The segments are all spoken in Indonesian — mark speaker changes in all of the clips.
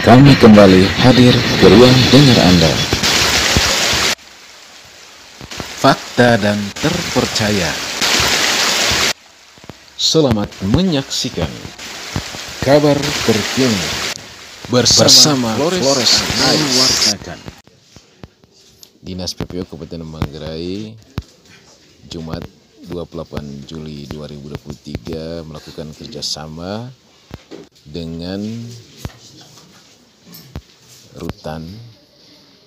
Speaker 1: Kami kembali hadir ke ruang dengar Anda. Fakta dan terpercaya. Selamat menyaksikan kabar terkini bersama Flores mewartakan. Dinas PPO Kabupaten Manggarai Jumat 28 Juli 2023 melakukan kerjasama dengan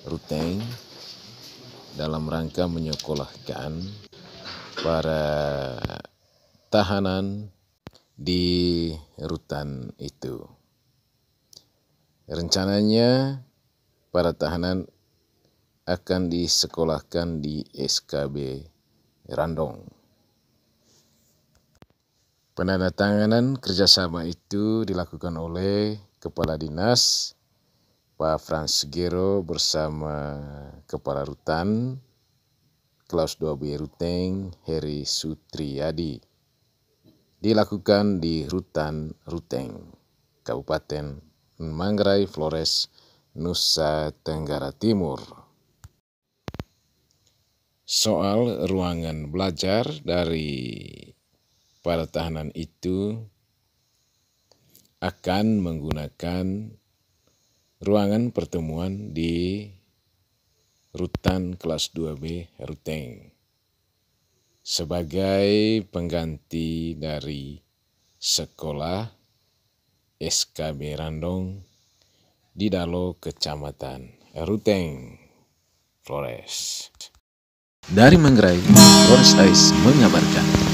Speaker 1: Ruteng dalam rangka menyekolahkan para tahanan di rutan itu. Rencananya para tahanan akan disekolahkan di SKB Randong. Penandatanganan kerjasama itu dilakukan oleh Kepala Dinas Pak Frans Gero bersama Kepala Rutan Klaus 2B Ruteng Heri Sutriyadi. Dilakukan di Rutan Ruteng, Kabupaten Manggarai, Flores, Nusa Tenggara Timur. Soal ruangan belajar dari para tahanan itu akan menggunakan ruangan pertemuan di Rutan Kelas 2B Ruteng sebagai pengganti dari sekolah SKB Randong di Dalo Kecamatan Ruteng, Flores. Dari Manggarai, Flores Ais mengabarkan.